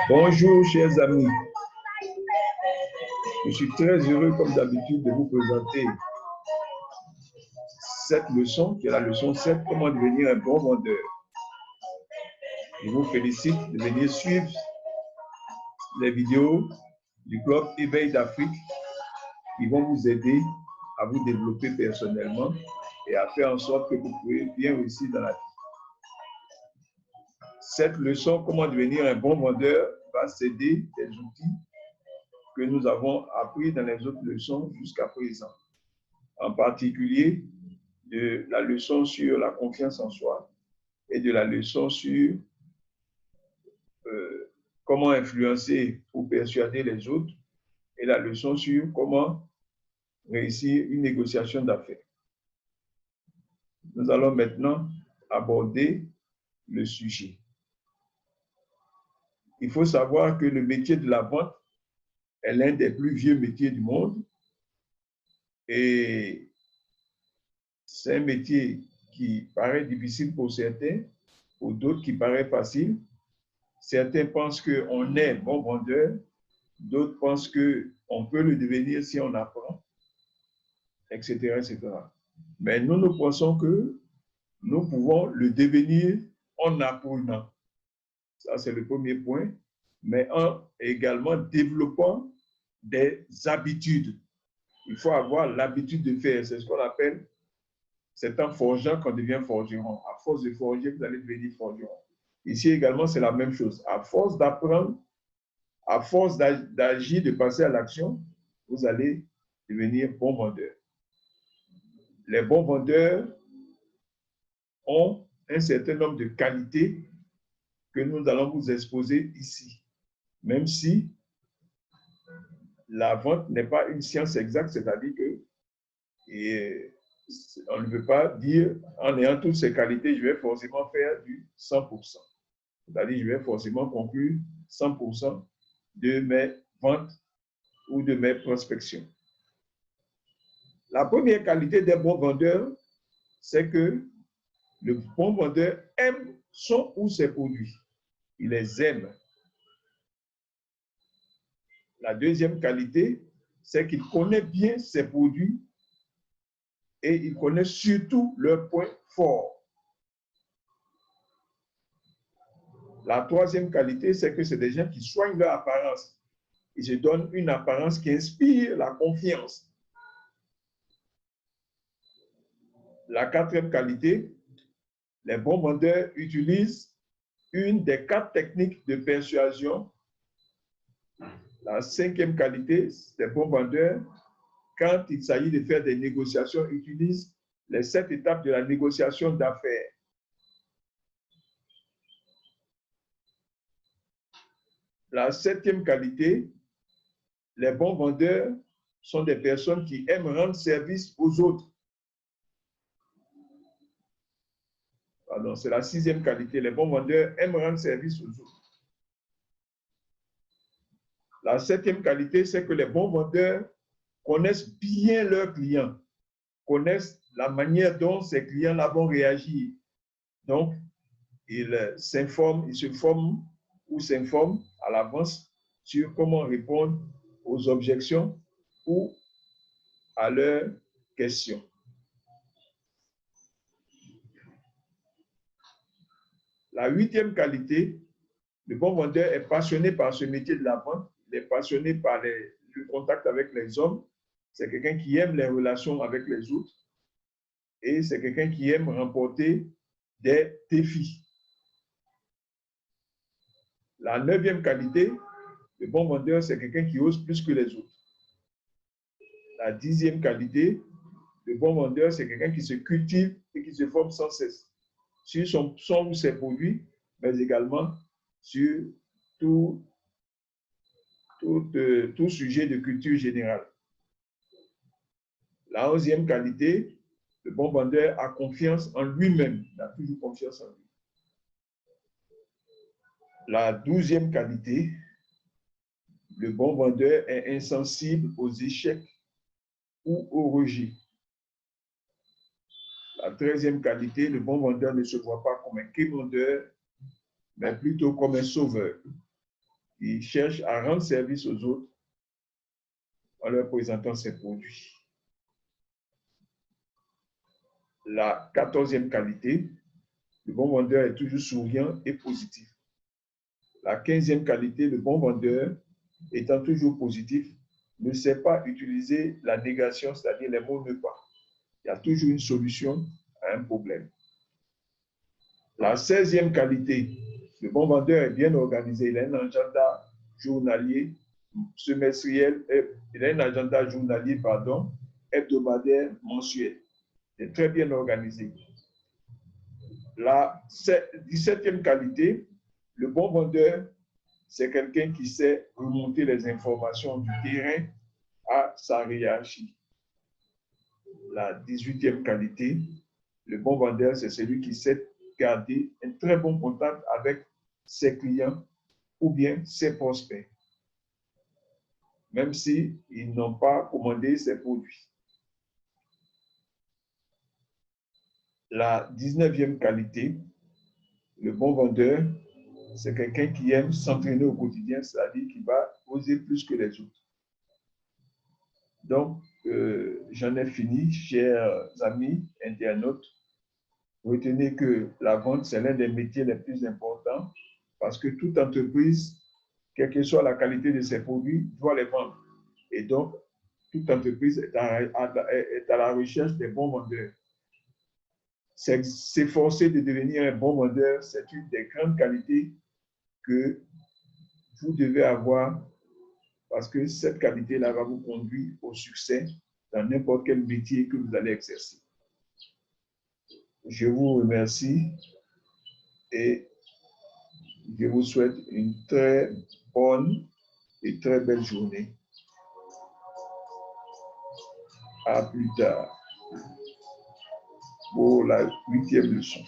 Bonjour, chers amis. Je suis très heureux, comme d'habitude, de vous présenter cette leçon, qui est la leçon 7, comment devenir un bon vendeur. Je vous félicite de venir suivre les vidéos du club Éveil d'Afrique qui vont vous aider à vous développer personnellement et à faire en sorte que vous pouvez bien réussir dans la vie. Cette leçon, comment devenir un bon vendeur, va s'aider des outils que nous avons appris dans les autres leçons jusqu'à présent. En particulier, de la leçon sur la confiance en soi et de la leçon sur comment influencer ou persuader les autres et la leçon sur comment réussir une négociation d'affaires. Nous allons maintenant aborder le sujet. Il faut savoir que le métier de la vente est l'un des plus vieux métiers du monde et c'est un métier qui paraît difficile pour certains, pour d'autres qui paraît facile. Certains pensent qu'on est bon vendeur, d'autres pensent qu'on peut le devenir si on apprend, etc., etc. Mais nous pensons que nous pouvons le devenir en apprenant. Ça, c'est le premier point. Mais en également développant des habitudes. Il faut avoir l'habitude de faire. C'est ce qu'on appelle, c'est en forgeant qu'on devient forgeron. À force de forger, vous allez devenir forgeron. Ici également, c'est la même chose. À force d'apprendre, à force d'agir, de passer à l'action, vous allez devenir bon vendeur. Les bons vendeurs ont un certain nombre de qualités que nous allons vous exposer ici. Même si la vente n'est pas une science exacte, c'est-à-dire que on ne peut pas dire, en ayant toutes ces qualités, je vais forcément faire du 100%. C'est-à-dire, je vais forcément conclure 100% de mes ventes ou de mes prospections. La première qualité des bons vendeurs, c'est que le bon vendeur aime son ou ses produits. Il les aime. La deuxième qualité, c'est qu'il connaît bien ses produits et il connaît surtout leurs points forts. La troisième qualité, c'est que c'est des gens qui soignent leur apparence. Ils se donnent une apparence qui inspire la confiance. La quatrième qualité, les bons vendeurs utilisent une des 4 techniques de persuasion. La cinquième qualité, les bons vendeurs, quand il s'agit de faire des négociations, utilisent les 7 étapes de la négociation d'affaires. La septième qualité, les bons vendeurs sont des personnes qui aiment rendre service aux autres. Pardon, c'est la sixième qualité. Les bons vendeurs aiment rendre service aux autres. La septième qualité, c'est que les bons vendeurs connaissent bien leurs clients, connaissent la manière dont ces clients-là vont réagir. Donc, ils se forment ou s'informent à l'avance sur comment répondre aux objections ou à leurs questions. La huitième qualité, le bon vendeur est passionné par ce métier de la vente, il est passionné par le contact avec les hommes, c'est quelqu'un qui aime les relations avec les autres et c'est quelqu'un qui aime remporter des défis. La neuvième qualité, le bon vendeur, c'est quelqu'un qui ose plus que les autres. La dixième qualité, le bon vendeur, c'est quelqu'un qui se cultive et qui se forme sans cesse sur son ou ses produits, mais également sur tout sujet de culture générale. La onzième qualité, le bon vendeur a confiance en lui-même, il a toujours confiance en lui. La douzième qualité, le bon vendeur est insensible aux échecs ou au rejet. La 13e qualité, le bon vendeur ne se voit pas comme un quai-vendeur, mais plutôt comme un sauveur. Il cherche à rendre service aux autres en leur présentant ses produits. La 14e qualité, le bon vendeur est toujours souriant et positif. La 15e qualité, le bon vendeur, étant toujours positif, ne sait pas utiliser la négation, c'est-à-dire les mots ne pas. Il y a toujours une solution à un problème. La 16e qualité, le bon vendeur est bien organisé. Il a un agenda journalier, semestriel, il a un agenda journalier, hebdomadaire, mensuel. C'est très bien organisé. La 17e qualité, le bon vendeur, c'est quelqu'un qui sait remonter les informations du terrain à sa hiérarchie. La 18e qualité, le bon vendeur, c'est celui qui sait garder un très bon contact avec ses clients ou bien ses prospects, même s'ils n'ont pas commandé ses produits. La 19e qualité, le bon vendeur, c'est quelqu'un qui aime s'entraîner au quotidien, c'est-à-dire qui va oser plus que les autres. Donc, j'en ai fini, chers amis internautes. Retenez que la vente, c'est l'un des métiers les plus importants parce que toute entreprise, quelle que soit la qualité de ses produits, doit les vendre. Et donc, toute entreprise est à la recherche des bons vendeurs. S'efforcer de devenir un bon vendeur, c'est une des grandes qualités que vous devez avoir parce que cette qualité-là va vous conduire au succès dans n'importe quel métier que vous allez exercer. Je vous remercie et je vous souhaite une très bonne et très belle journée. À plus tard pour la 8e leçon.